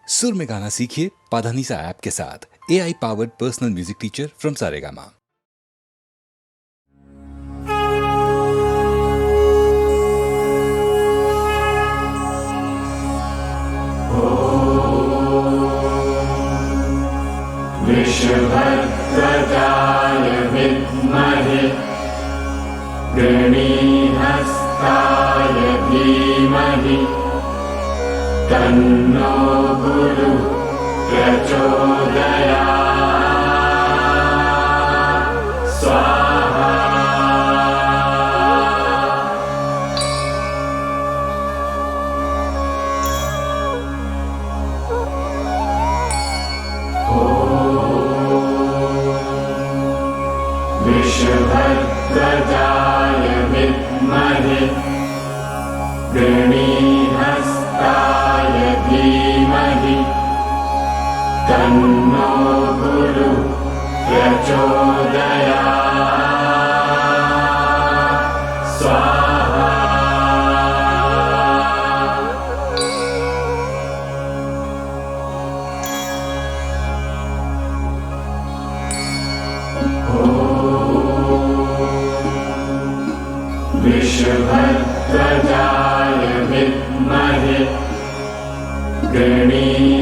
सुर में गाना सीखिए पाधानीसा ऐप के साथ। AI powered personal music teacher from Saregama. वृषभध्वजाय विद्महे गणीहस्ताय धीमहि तन्नो गुरु प्रचोदयात् स्वाहा। वृषभध्वजाय विद्महे गणीहस्ताय धीमहि तन्नो गुरु प्रचोदयात् स्वाहा। वृषभध्वजाय विद्महे गणीहस्ताय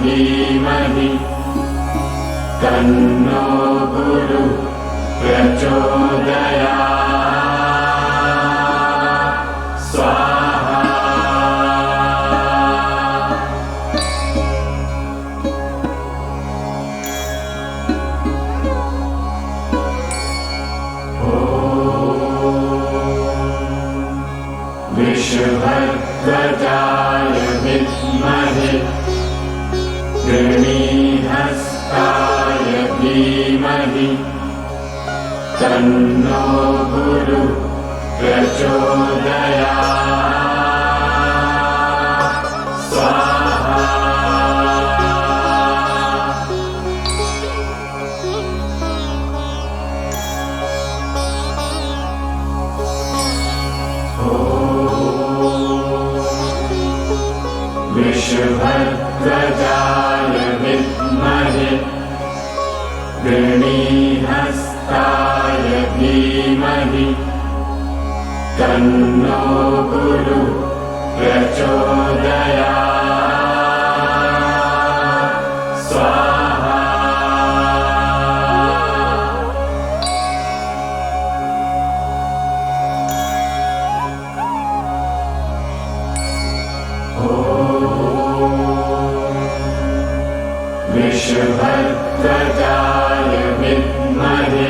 धीमहि तन्नो गुरु प्रचोदयात् स्वाहा। वृषभध्वजाय विद्महे गणीहस्ताय धीमहि तन्नो गुरु प्रचोदयात् स्वाहा। वृषभध्वजाय विद्महे गणीहस्ताय धीमहि तन्नो गुरु प्रचोदयात् स्वाहा। वृषभध्वजाय विद्महे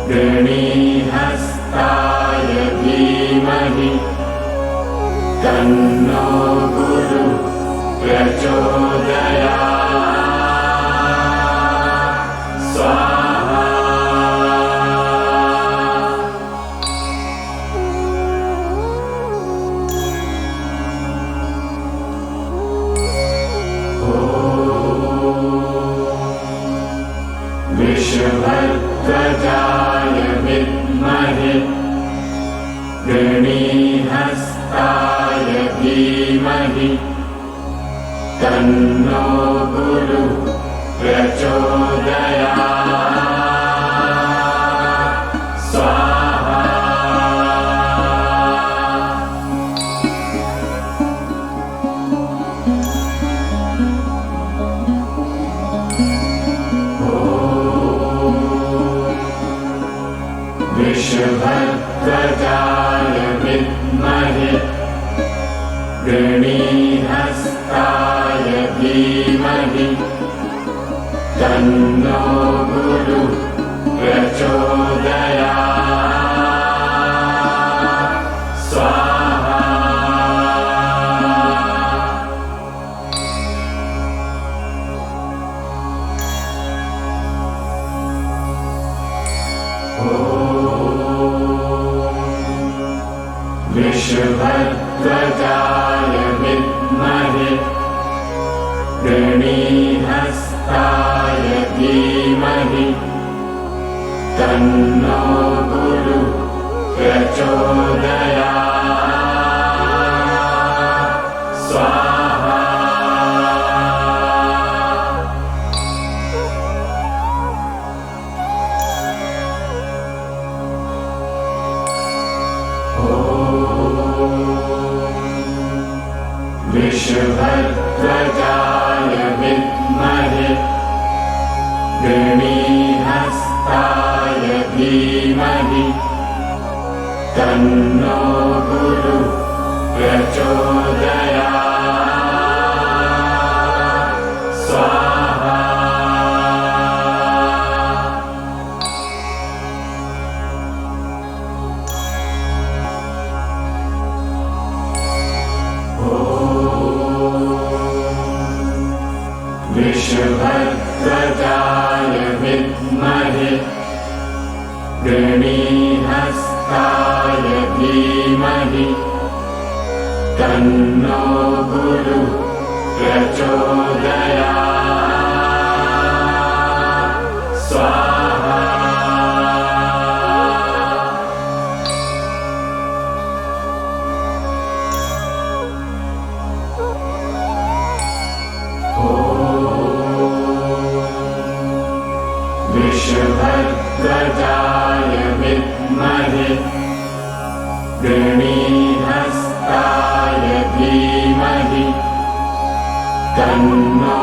गणीहस्ताय धीमहि तन्नो गुरु प्रचोदयात् स्वाहा। वृषभध्वजाय विद्महे गणीहस्ताय धीमहि तन्नो गुरु प्रचोदयात् स्वाहा। वृषभध्वजाय विद्महे गणीहस्ताय धीमहि तन्नो गुरु प्रचोदयात् स्वाहा। वृषभध्वजाय विद्महे गणीहस्ताय धीमहि तन्नो गुरु प्रचोदयात् स्वाहा वृषभध्वजाय विद्महे गृणीहस्ताय धीमहि तन्नो गुरुः प्रचोदयात् स्वाहा वृषभध्वजाय विद्महे गृणीहस्ताय धीमहि तन्नो गुरुः प्रचोदयात् स्वाहा वृषभध्वजाय विद्महे गृणीहस्ताय धीमहि तन्नो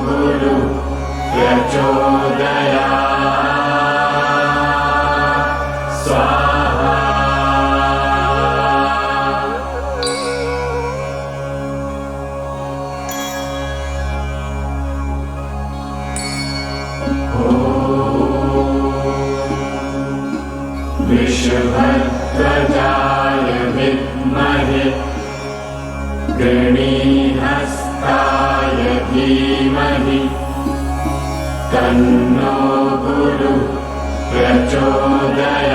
गुरुः प्रचोदयात् स्वाहा वृषभध्वजाय विद्महे गृणीहस्ताय धीमहि तन्नो गुरुः प्रचोदयात्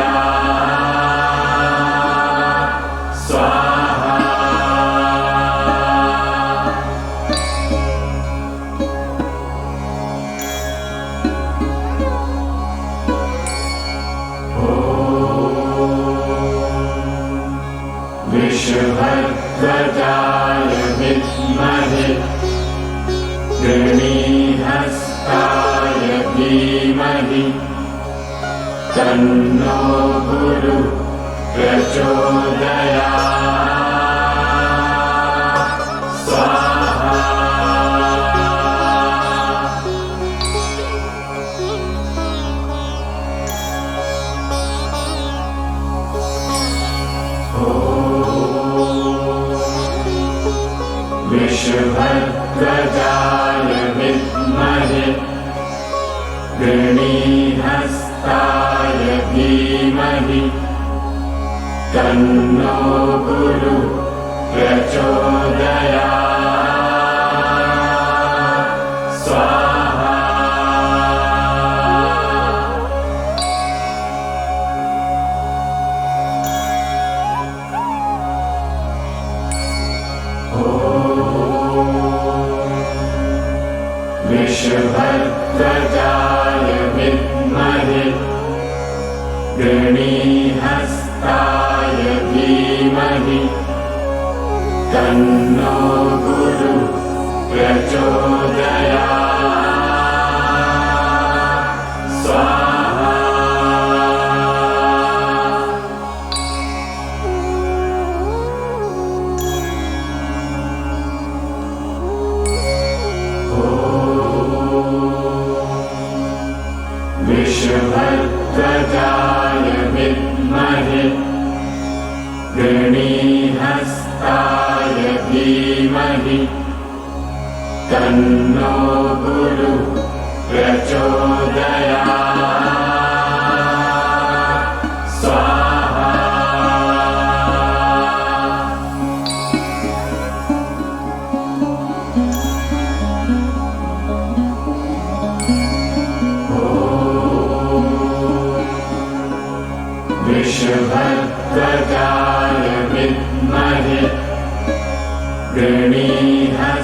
स्वाहा वृषभध्वजाय विद्महे गृणीहस्ताय धीमहि तन्नो गुरुः प्रचोदयात् स्वाहा वृषभध्वजाय विद्महे गृणीहस्ताय धीमहि तन्नो गुरुः प्रचोदयात् स्वाहा वृषभध्वजाय विद्महे गृणीहस्ताय धीमहि तन्नो गुरुः प्रचोदयात् स्वाहा वृषभध्वजाय विद्महे गृणीहस्ताय धीमहि तन्नो गुरुः प्रचोदयात् स्वाहा वृषभध्वजाय विद्महे गृणीहस्ताय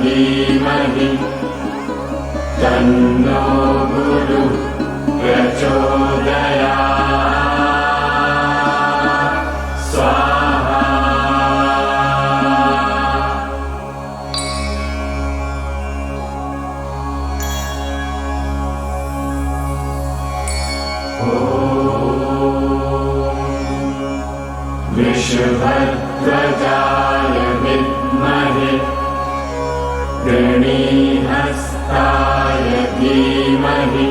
धीमहि तन्नो गुरुः प्रचोदयात् स्वाहा वृषभध्वजाय विद्महे गृणीहस्ताय धीमहि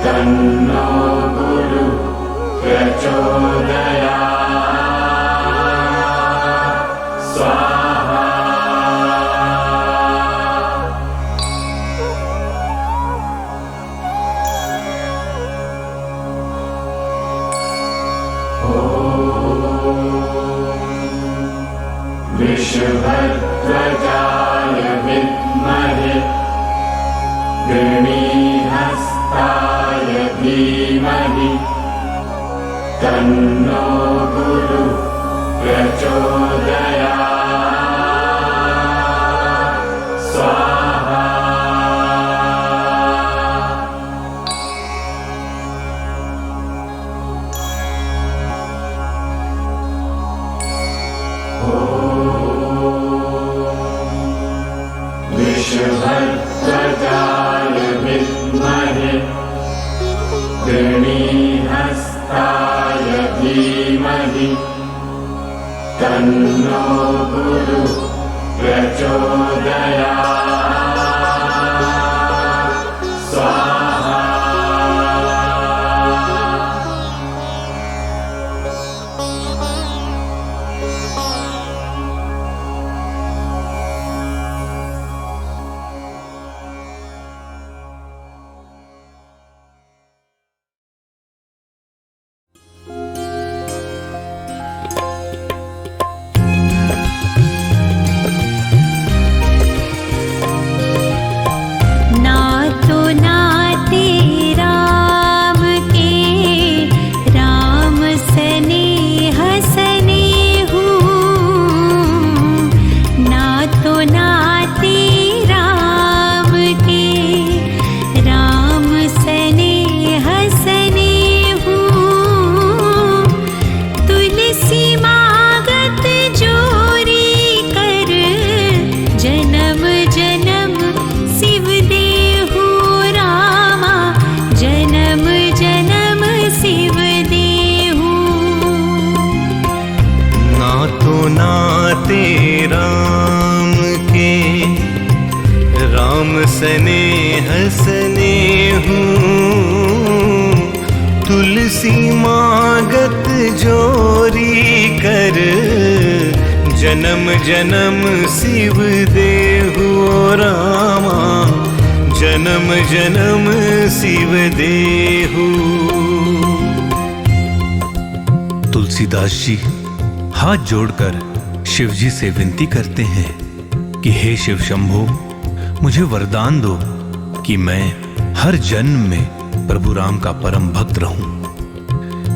तन्नो गुरुः प्रचोदयात् स्वाहा। वृषभध्वजाय विद्महे गृणीहस्ताय धीमहि तन्नो गुरुः प्रचोदयात् स्वाहा। वृषभध्वजाय विद्महे गृणीहस्ताय धीमहि तन्नो गुरुः प्रचोदयात् स्वाहा। स्नेह स्नेहू तुलसी मागत जोरी कर जन्म जन्म शिव देहु रामा जन्म जन्म शिव देहु। तुलसीदास जी हाथ जोड़कर शिव जी से विनती करते हैं कि हे शिव शंभो मुझे वरदान दो कि मैं हर जन्म में प्रभु राम का परम भक्त रहूं।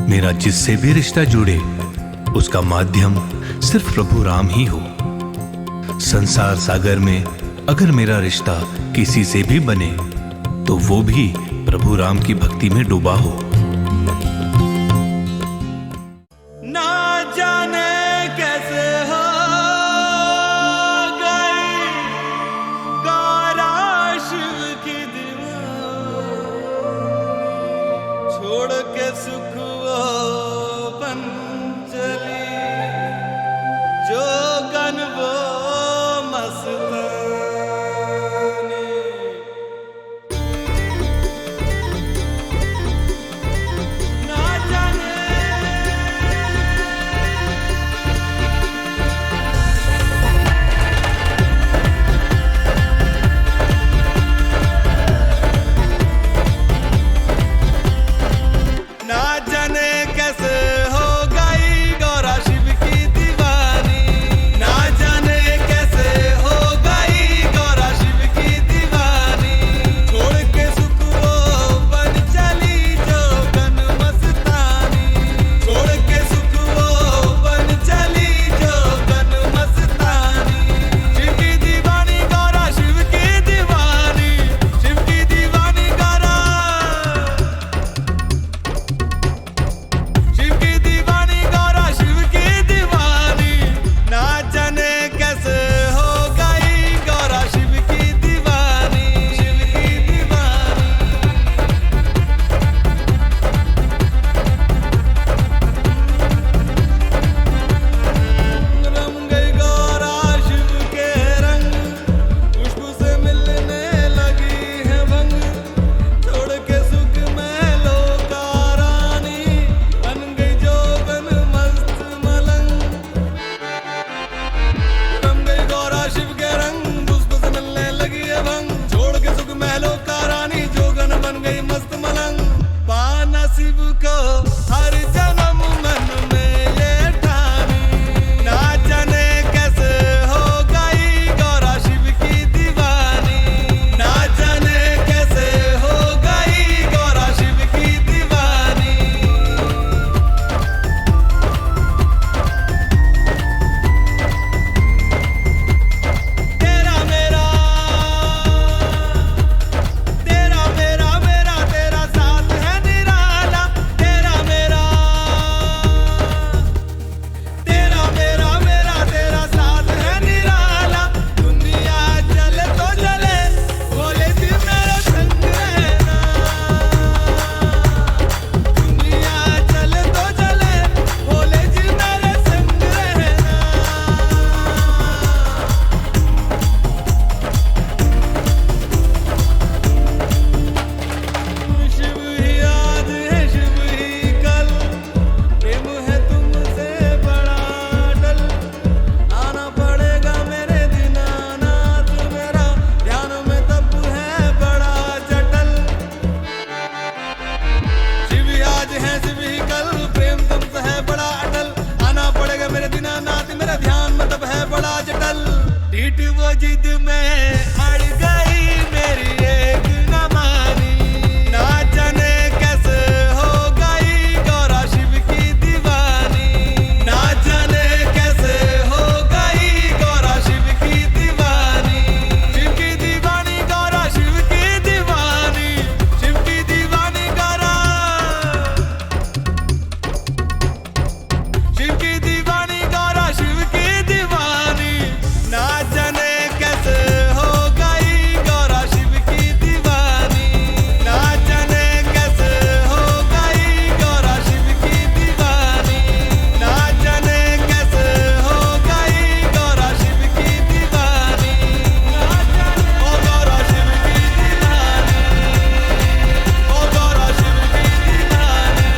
मेरा जिससे भी रिश्ता जुड़े उसका माध्यम सिर्फ प्रभु राम ही हो। संसार सागर में अगर मेरा रिश्ता किसी से भी बने तो वो भी प्रभु राम की भक्ति में डूबा हो। ना मीट वो जिद में अड़ गई मेरी एक न मानी। ना जाने कैसे हो गई गौरा शिव की दीवानी। ना जाने कैसे हो गई गौरा शिव की दीवानी। शिव की दीवानी गौरा शिव की दीवानी। शिव की दीवानी गौरा शिव की दीवानी गौरा शिव की दीवानी। ना जाने कैसे हो गई गौरा शिव की दीवानी। ना जाने कैसे हो गई गौरा शिव की दीवानी। ना जाने कैसे हो गई गौरा शिव की दीवानी। ओ गौरा शिव की दीवानी। ओ गौरा शिव की दीवानी।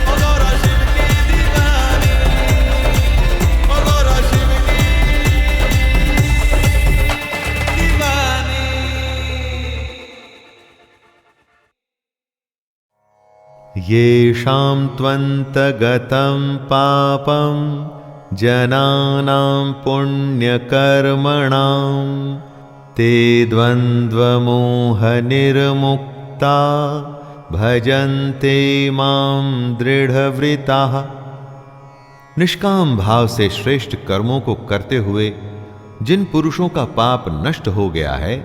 ओ गौरा शिव की दीवानी। ओ गौरा शिव की दीवानी। येषां त्वन्तगतं पापं जनानां पुण्यकर्मणां ते द्वन्द्वमोहनिर्मुक्ता भजन्ते मां दृढ़व्रताः। निष्काम भाव से श्रेष्ठ कर्मों को करते हुए जिन पुरुषों का पाप नष्ट हो गया है,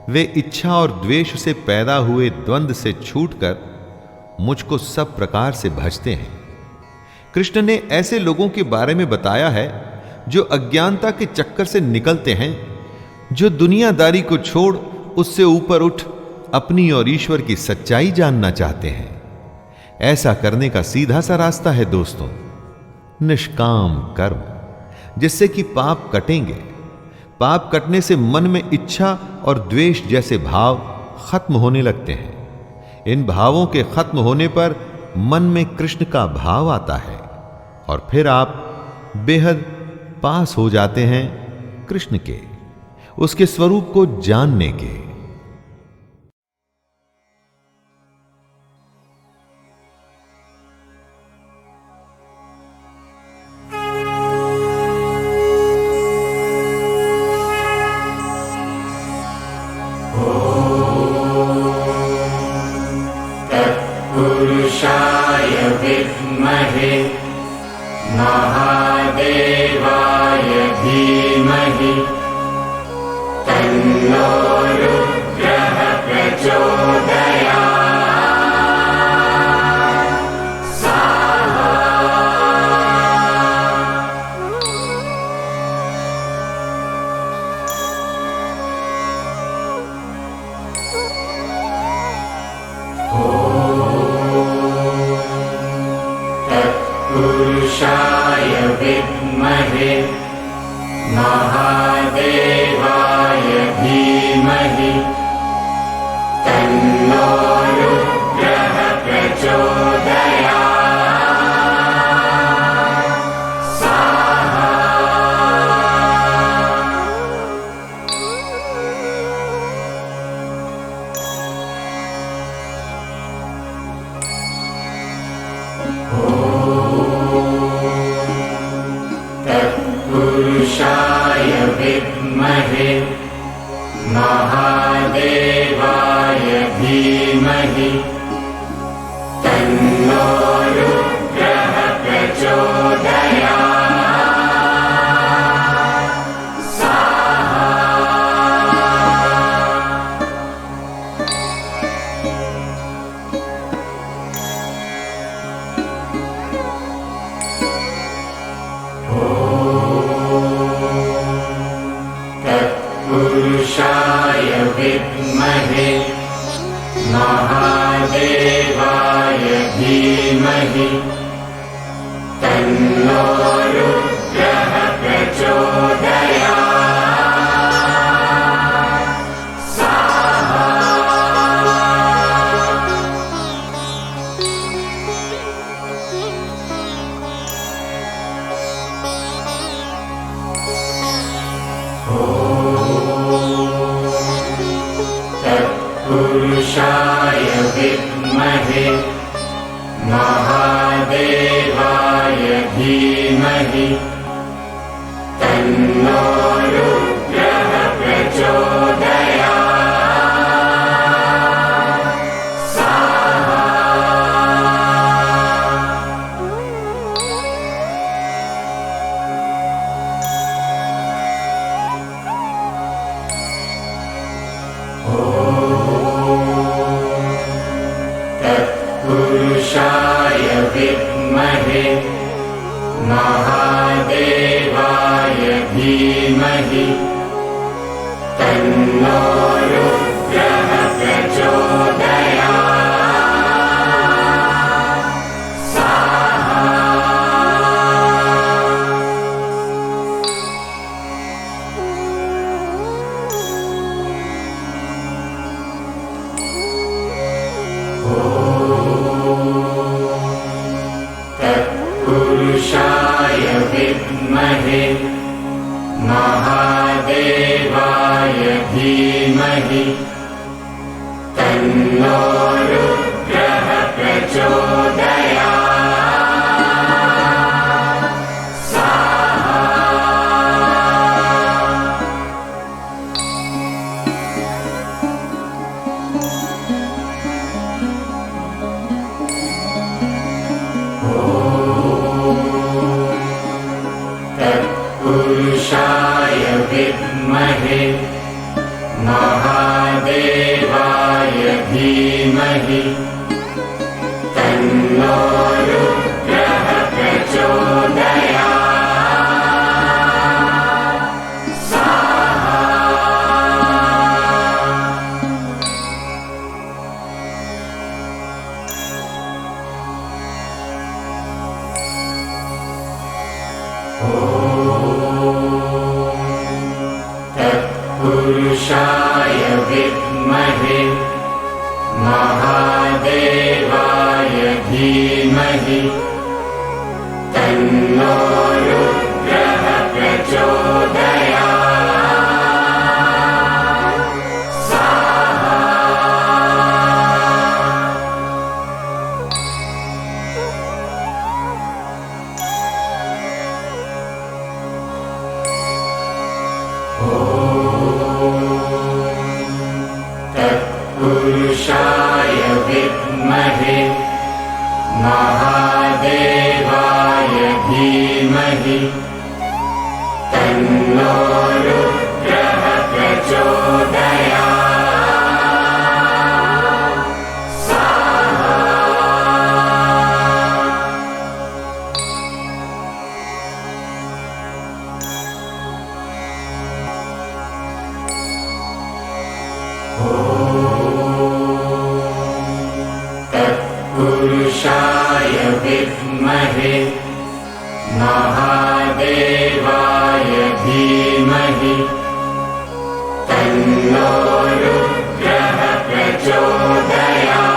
वे इच्छा और द्वेष से पैदा हुए द्वंद्व से छूटकर मुझको सब प्रकार से भजते हैं। कृष्ण ने ऐसे लोगों के बारे में बताया है जो अज्ञानता के चक्कर से निकलते हैं, जो दुनियादारी को छोड़ उससे ऊपर उठ अपनी और ईश्वर की सच्चाई जानना चाहते हैं। ऐसा करने का सीधा सा रास्ता है दोस्तों, निष्काम कर्म, जिससे कि पाप कटेंगे। पाप कटने से मन में इच्छा और द्वेष जैसे भाव खत्म होने लगते हैं। इन भावों के खत्म होने पर मन में कृष्ण का भाव आता है और फिर आप बेहद पास हो जाते हैं कृष्ण के, उसके स्वरूप को जानने के। पुरुषाय विद्महे महादेवाय धीमहि तन्नो रुद्रः प्रचोदयात्। स्वाहा। पुरुषाय विद्महे महादेवाय धीमहि तन्नो रुद्रः प्रचोदयात्। स्वाहा। पुरुषाय विद्महे महादेवाय धीमहि तन्नो रुद्रः प्रचोदयात्। स्वाहा। पुरुषाय विद्महे महादेवाय धीमहि तन्नो रुद्रः प्रचोदयात्। स्वाहा। पुरुषाय विद्महे महादेवाय धीमहि तन्नो धीमहि तन्नो रुद्रः प्रचोदयात्। तत्पुरुषाय विद्महे महादेवाय धीमहि तन्नो रुद्रः प्रचोदयात्। तत्पुरुषाय विद्महे महादेवाय धीमहि तन्नो रुद्रः प्रचोदयात्। तत्पुरुषाय विद्महे महादेवाय धीमहि तन्नो रुद्रः प्रचोदयात्। तत्पुरुषाय विद्महे महादेवाय धीमहि तन्नो रुद्रः प्रचोदयात्। तत्पुरुषाय विद्महे महादेवाय धीमहि तन्नो रुद्रः प्रचोदयात्।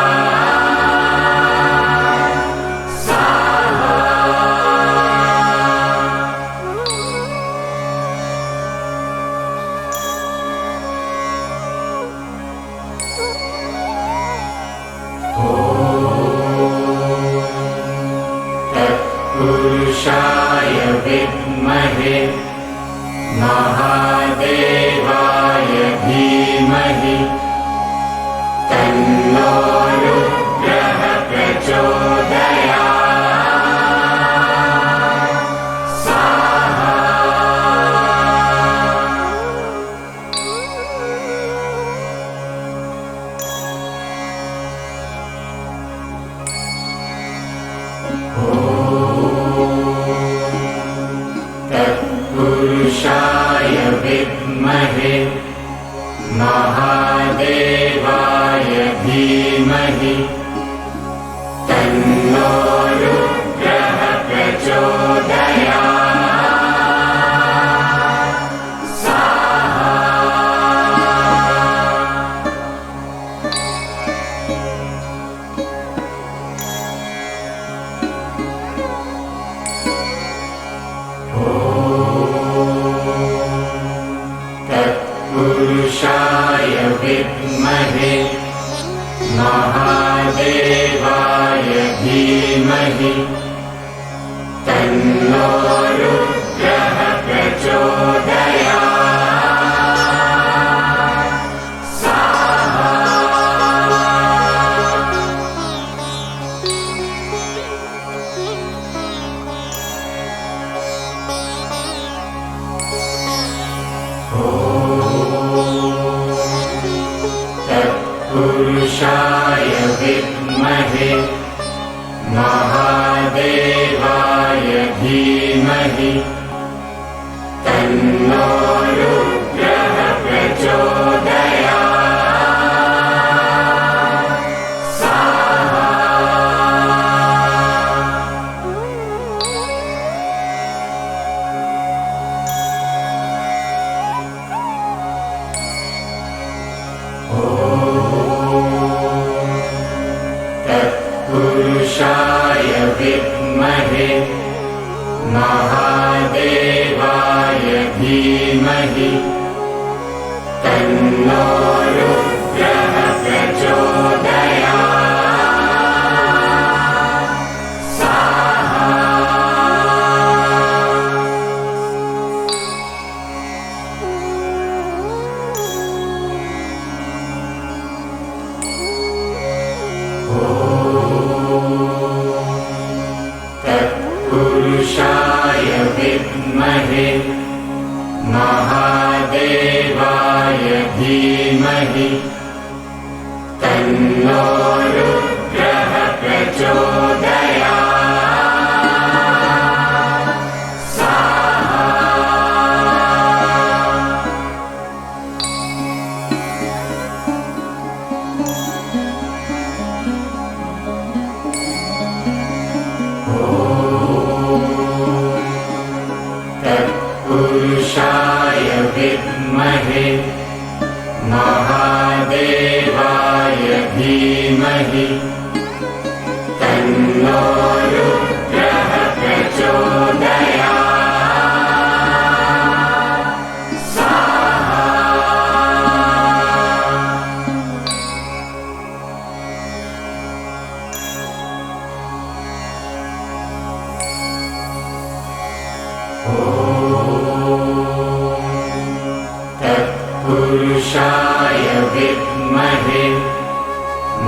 तत्पुरुषाय विद्महे महादेवाय धीमहि तन्नो रुद्रः प्रचोदयात्। तत्पुरुषाय विद्महे महादेवाय धीमहि तन्नो रुद्रः प्रचोदयात्। तत्पुरुषाय विद्महे महादेवाय धीमहि तन्नो रुद्रः प्रचोदयात्। तत्पुरुषाय विद्महे महादेवाय धीमहि तन्नो धीमहि तन्नो रुद्रः प्रचोदयात्। तत्पुरुषाय विद्महे महादेवाय धीमहि तन्नो रुद्रः प्रचोदयात्। तत्पुरुषाय विद्महे महादेवाय धीमहि तन्नो रुद्रः प्रचोदयात्। तत्पुरुषाय विद्महे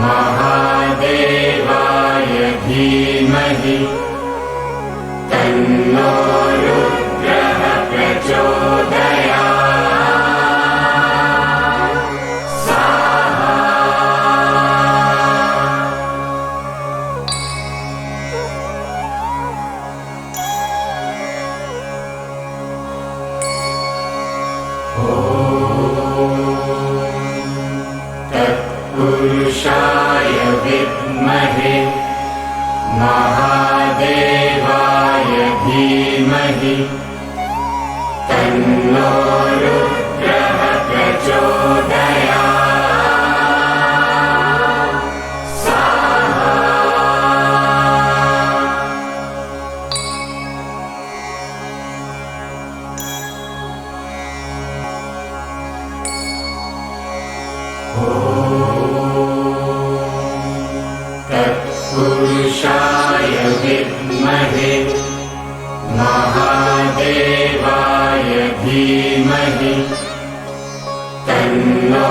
महादेवाय धीमहि तन्नो रुद्रः प्रचोदयात्। तत्पुरुषाय विद्महे महादेवाय धीमहि तन्नो रुद्रः प्रचोदयात्। तत्पुरुषाय विद्महे महादेवाय धीमहि तन्नो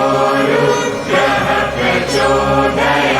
रुद्रः प्रचोदयात्।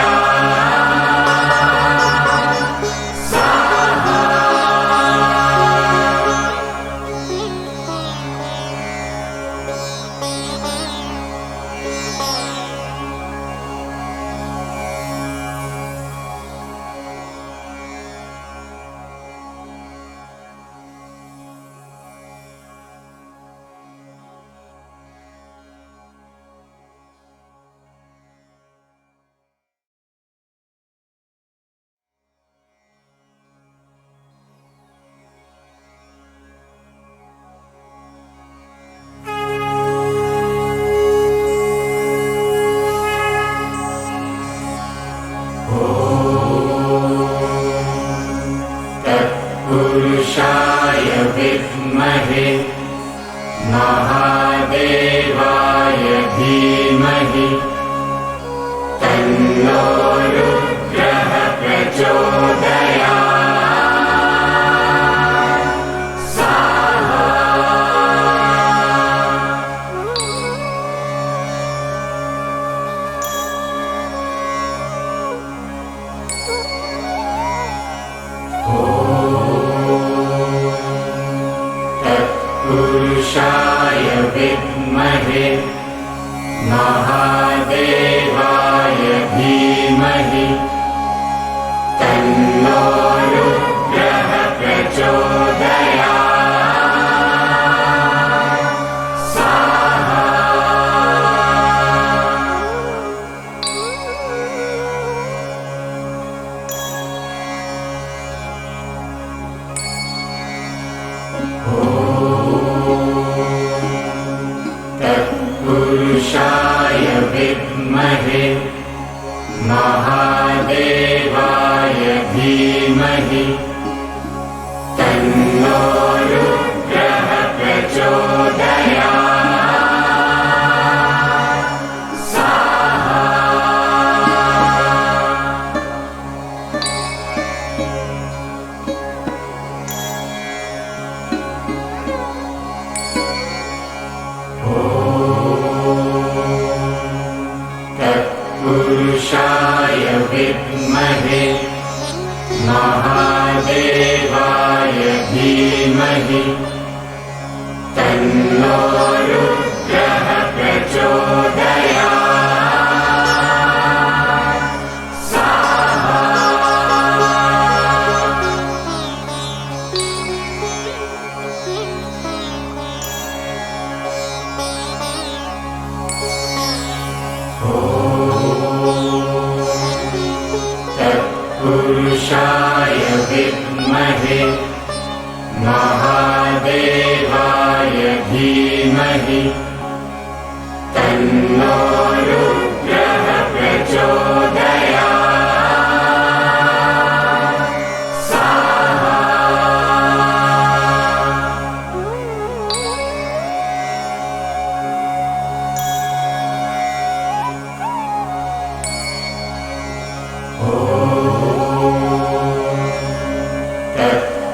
तत्पुरुषाय विद्महे महादेवाय धीमहि तन्नो रुद्रः प्रचोदयात्। तत्पुरुषाय विद्महे महादेवाय धीमहि तन्नो रुद्रः प्रचोदयात्। तत्पुरुषाय विद्महे महादेवाय धीमहि तन्नो धीमहि तन्नो रुद्रः प्रचोदयात्। पुरुषाय विद्महे महादेवाय धीमहि तन्नो रुद्रः प्रचोदयात्।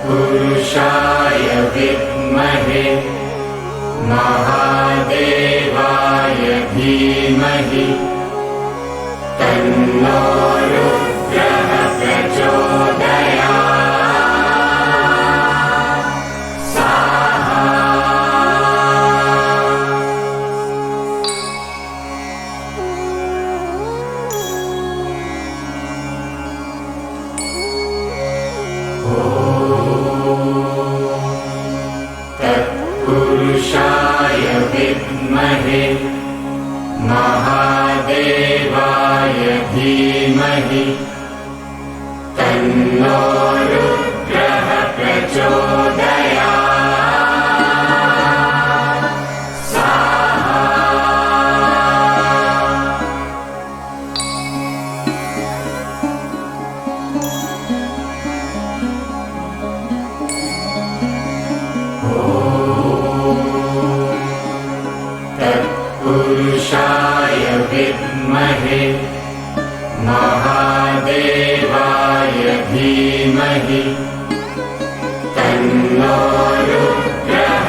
पुरुषाय विद्महे महादेवाय धीमहि तन्नो रुद्रः पुरुषाय विद्महे महादेवाय धीमहि तन्नो रुद्रः पुरुषाय विद्महे महादेवाय धीमहि तन्नो रुद्रः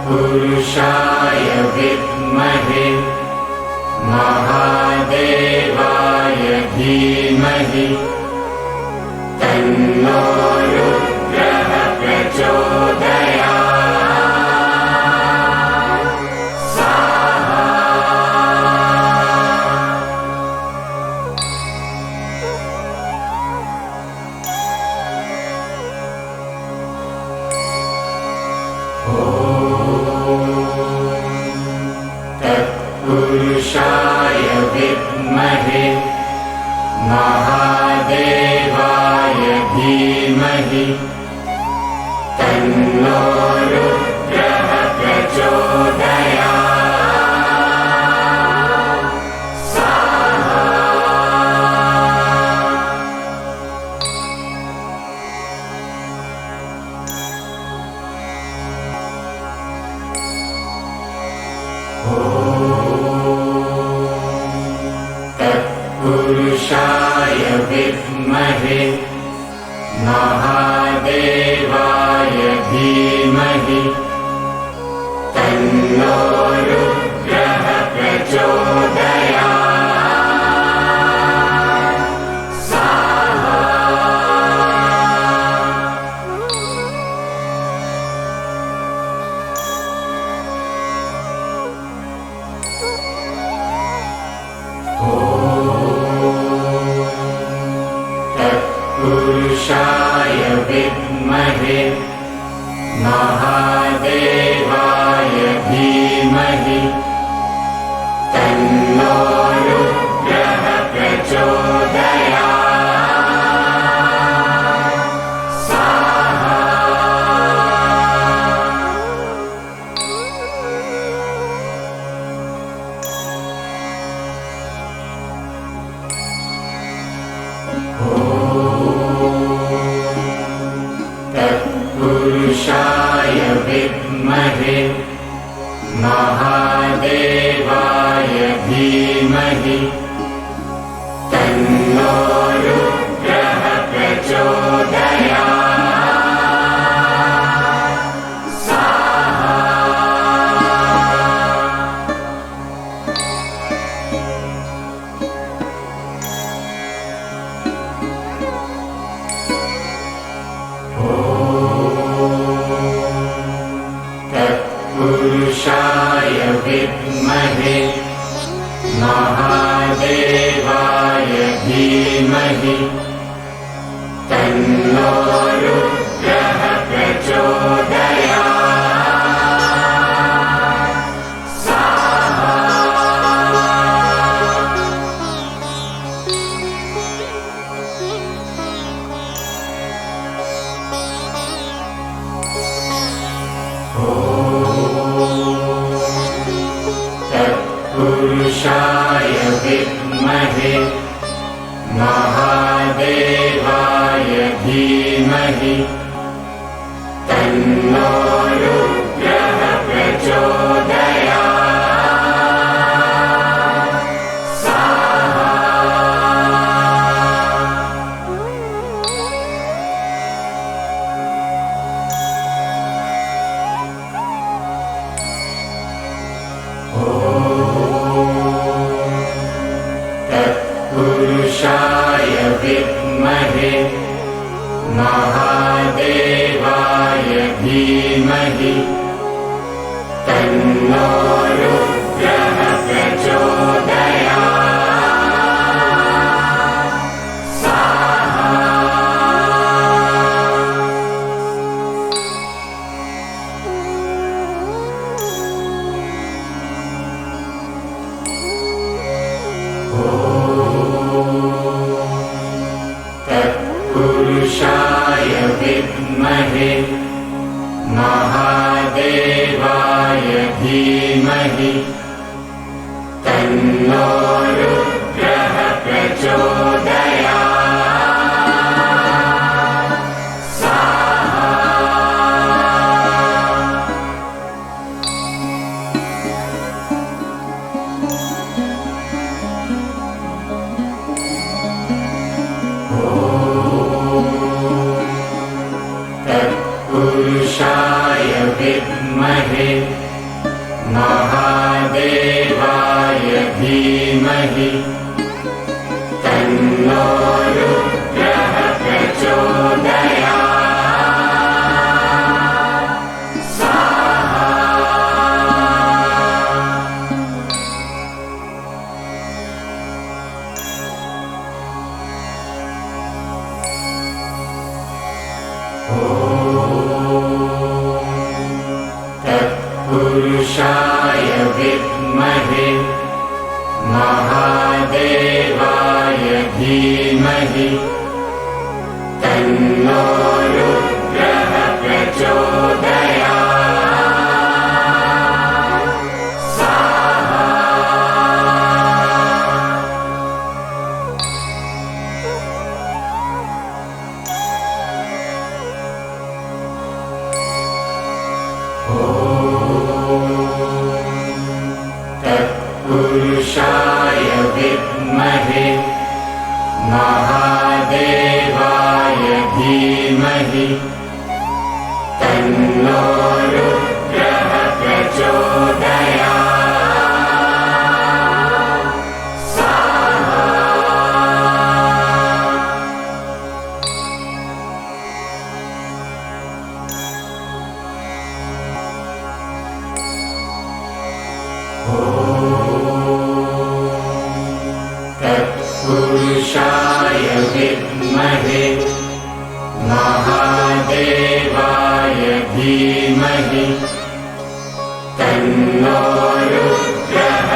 पुरुषाय विद्महे महादेवाय धीमहि तन्नो रुद्रः पुरुषाय विद्महे महादेवाय धीमहि तन्नो रुद्रः पुरुषाय विद्महे महादेवाय धीमहि तन्नो रुद्रः पुरुषाय विद्महे महादेवाय धीमहि तन्नो रुद्रः पुरुषाय विद्महे महादेवाय धीमहि तन्नो रुद्रः प्रचोदयात्। तत्पुरुषाय विद्महे महादेवाय धीमहि तन्नो रुद्रः प्रचोदयात्। तत्पुरुषाय विद्महे महादेवाय धीमहि तन्नो रुद्रः तत्पुरुषाय विद्महे महादेवाय धीमहि तन्नो रुद्रः प्रचोदयात्। तत्पुरुषाय विद्महे महादेवाय धीमहि तन्नो रुद्रः प्रचोदयात्। तत्पुरुषाय विद्महे महादेवाय धीमहि तन्नो रुद्रः प्रचोदयात्। तत्पुरुषाय विद्महे महादेवाय धीमहि तन्नो रुद्रः प्रचोदयात्। तत्पुरुषाय विद्महे महादेवाय धीमहि तन्नो रुद्रः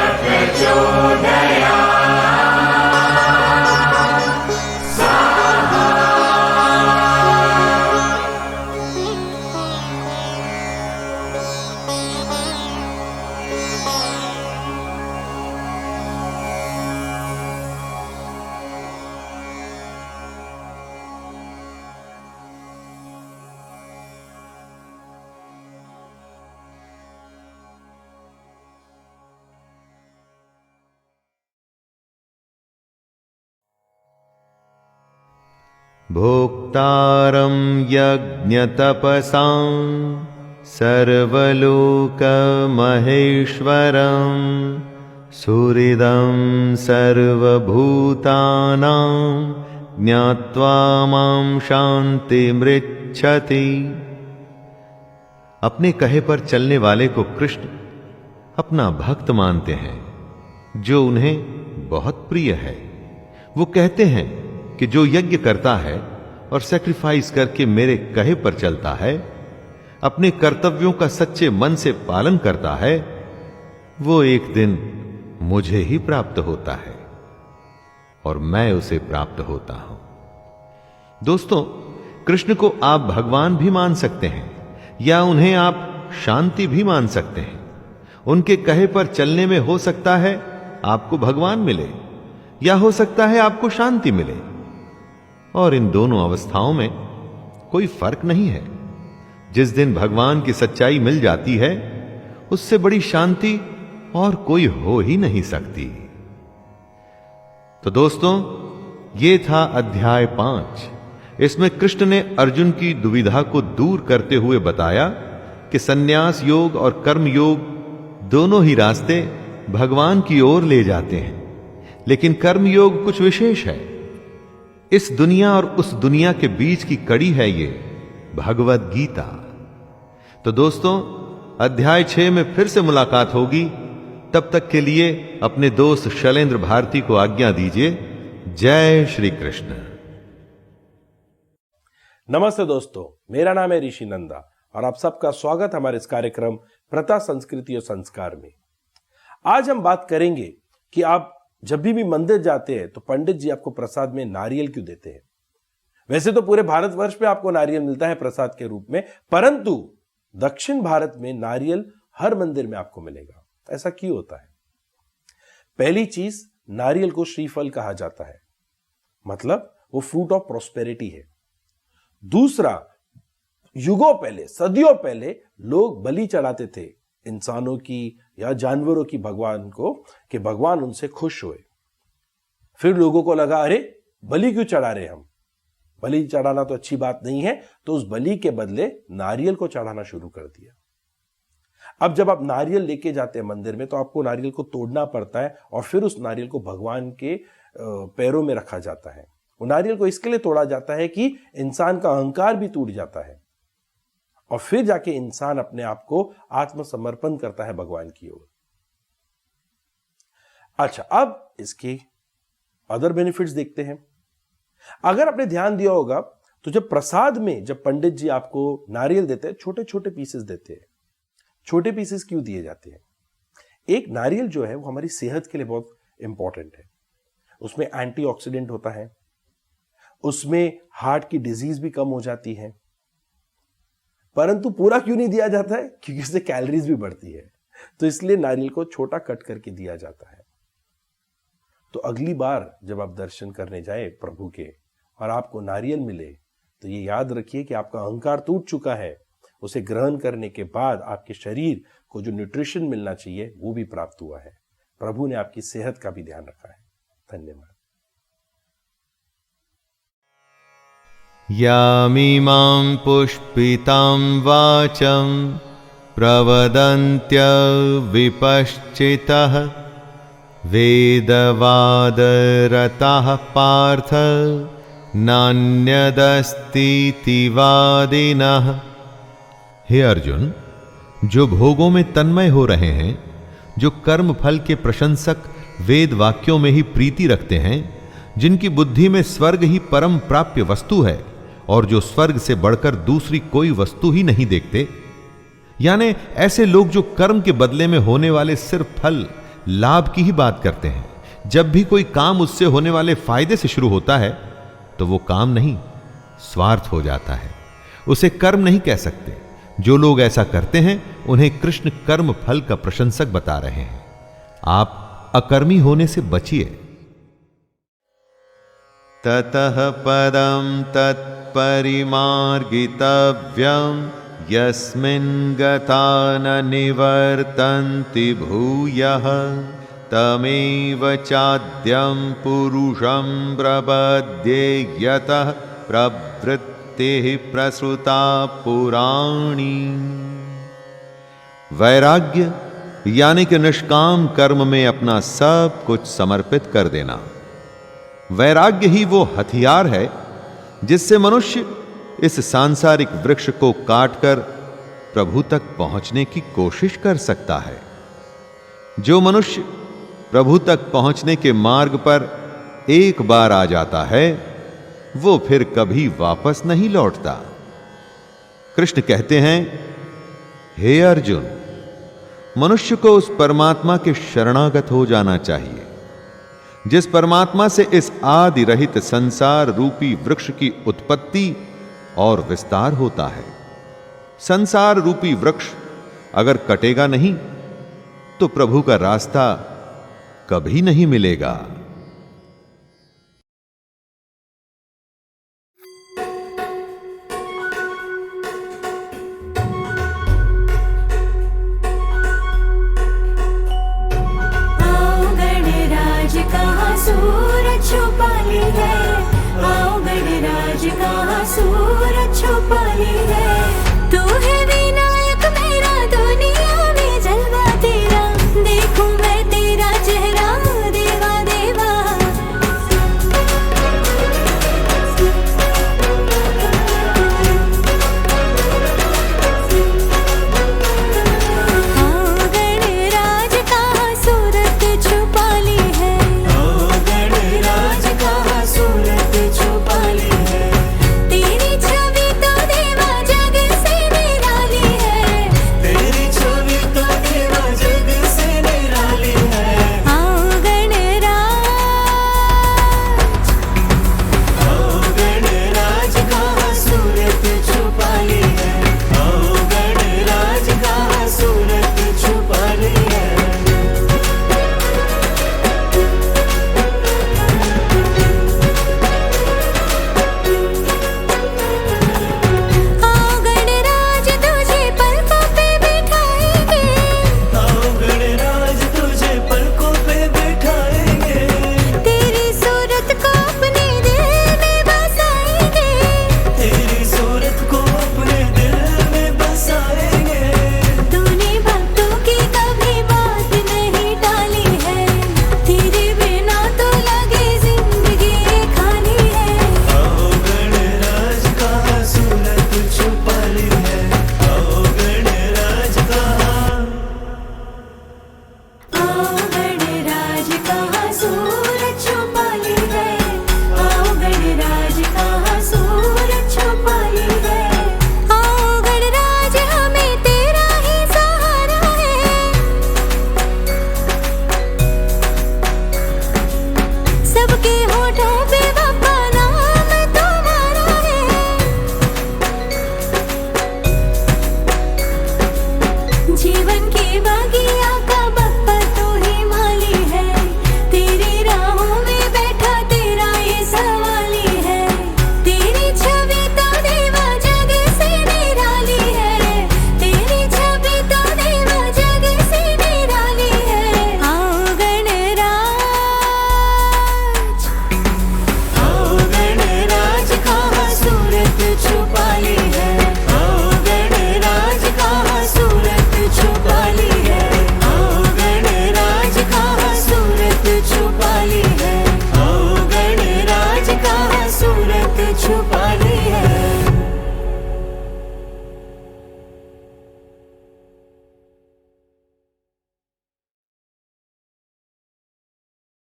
भोक्तारं यज्ञतपसां सर्वलोकमहेश्वरं सुहृदं सर्वभूतानां ज्ञात्वा मां शान्तिमृच्छति। अपने कहे पर चलने वाले को कृष्ण अपना भक्त मानते हैं, जो उन्हें बहुत प्रिय है। वो कहते हैं कि जो यज्ञ करता है और सैक्रिफाइस करके मेरे कहे पर चलता है, अपने कर्तव्यों का सच्चे मन से पालन करता है, वो एक दिन मुझे ही प्राप्त होता है और मैं उसे प्राप्त होता हूं। दोस्तों, कृष्ण को आप भगवान भी मान सकते हैं या उन्हें आप शांति भी मान सकते हैं। उनके कहे पर चलने में हो सकता है आपको भगवान मिले या हो सकता है आपको शांति मिले, और इन दोनों अवस्थाओं में कोई फर्क नहीं है। जिस दिन भगवान की सच्चाई मिल जाती है, उससे बड़ी शांति और कोई हो ही नहीं सकती। तो दोस्तों, ये था अध्याय 5। इसमें कृष्ण ने अर्जुन की दुविधा को दूर करते हुए बताया कि सन्यास योग और कर्म योग दोनों ही रास्ते भगवान की ओर ले जाते हैं, लेकिन कर्म योग कुछ विशेष है। इस दुनिया और उस दुनिया के बीच की कड़ी है ये भगवद गीता। तो दोस्तों, अध्याय 6 में फिर से मुलाकात होगी। तब तक के लिए अपने दोस्त शैलेंद्र भारती को आज्ञा दीजिए। जय श्री कृष्ण। नमस्ते दोस्तों, मेरा नाम है ऋषि नंदा और आप सबका स्वागत हमारे इस कार्यक्रम प्रथा, संस्कृति और संस्कार में। आज हम बात करेंगे कि आप जब भी मंदिर जाते हैं तो पंडित जी आपको प्रसाद में नारियल क्यों देते हैं। वैसे तो पूरे भारतवर्ष में आपको नारियल मिलता है प्रसाद के रूप में, परंतु दक्षिण भारत में नारियल हर मंदिर में आपको मिलेगा। ऐसा क्यों होता है? पहली चीज, नारियल को श्रीफल कहा जाता है, मतलब वो फ्रूट ऑफ प्रोस्पेरिटी है। दूसरा, युगों पहले, सदियों पहले लोग बलि चढ़ाते थे इंसानों की या जानवरों की भगवान को, कि भगवान उनसे खुश हुए। फिर लोगों को लगा, अरे बलि क्यों चढ़ा रहे हम, बलि चढ़ाना तो अच्छी बात नहीं है, तो उस बलि के बदले नारियल को चढ़ाना शुरू कर दिया। अब जब आप नारियल लेके जाते हैं मंदिर में, तो आपको नारियल को तोड़ना पड़ता है और फिर उस नारियल को भगवान के पैरों में रखा जाता है। वो नारियल को इसके लिए तोड़ा जाता है कि इंसान का अहंकार भी टूट जाता है और फिर जाके इंसान अपने आप को आत्मसमर्पण करता है भगवान की ओर। अच्छा, अब इसके अदर बेनिफिट्स देखते हैं। अगर आपने ध्यान दिया होगा तो जब प्रसाद में, जब पंडित जी आपको नारियल देते हैं, छोटे छोटे पीसेस देते हैं। छोटे पीसेस क्यों दिए जाते हैं? एक नारियल जो है वो हमारी सेहत के लिए बहुत इंपॉर्टेंट है। उसमें एंटीऑक्सीडेंट होता है, उसमें हार्ट की डिजीज भी कम हो जाती है। परंतु पूरा क्यों नहीं दिया जाता है? क्योंकि उससे कैलोरीज भी बढ़ती है, तो इसलिए नारियल को छोटा कट करके दिया जाता है। तो अगली बार जब आप दर्शन करने जाए प्रभु के और आपको नारियल मिले, तो ये याद रखिए कि आपका अहंकार टूट चुका है। उसे ग्रहण करने के बाद आपके शरीर को जो न्यूट्रिशन मिलना चाहिए वो भी प्राप्त हुआ है। प्रभु ने आपकी सेहत का भी ध्यान रखा है। धन्यवाद। यामिमां पुष्पितां वाचं प्रवदन्त्य विपश्चितः वेदवादरताः पार्थ नान्यदस्तीति वादिनः। हे अर्जुन, जो भोगों में तन्मय हो रहे हैं, जो कर्म फल के प्रशंसक वेद वाक्यों में ही प्रीति रखते हैं, जिनकी बुद्धि में स्वर्ग ही परम प्राप्य वस्तु है और जो स्वर्ग से बढ़कर दूसरी कोई वस्तु ही नहीं देखते, यानी ऐसे लोग जो कर्म के बदले में होने वाले सिर्फ फल, लाभ की ही बात करते हैं। जब भी कोई काम उससे होने वाले फायदे से शुरू होता है तो वो काम नहीं, स्वार्थ हो जाता है, उसे कर्म नहीं कह सकते। जो लोग ऐसा करते हैं उन्हें कृष्ण कर्म फल का प्रशंसक बता रहे हैं। आप अकर्मी होने से बचिए। ततः पदं तत्परिमार्गितव्यं यस्मिन् गता न निवर्तन्ति भूयः तमेव चाद्यं पुरुषं प्रपद्ये यतः प्रवृत्तिः प्रसृता पुराणी। वैराग्य यानी कि निष्काम कर्म में अपना सब कुछ समर्पित कर देना। वैराग्य ही वो हथियार है जिससे मनुष्य इस सांसारिक वृक्ष को काटकर प्रभु तक पहुंचने की कोशिश कर सकता है। जो मनुष्य प्रभु तक पहुंचने के मार्ग पर एक बार आ जाता है, वो फिर कभी वापस नहीं लौटता। कृष्ण कहते हैं, हे अर्जुन, मनुष्य को उस परमात्मा के शरणागत हो जाना चाहिए जिस परमात्मा से इस आदि रहित संसार रूपी वृक्ष की उत्पत्ति और विस्तार होता है। संसार रूपी वृक्ष अगर कटेगा नहीं तो प्रभु का रास्ता कभी नहीं मिलेगा।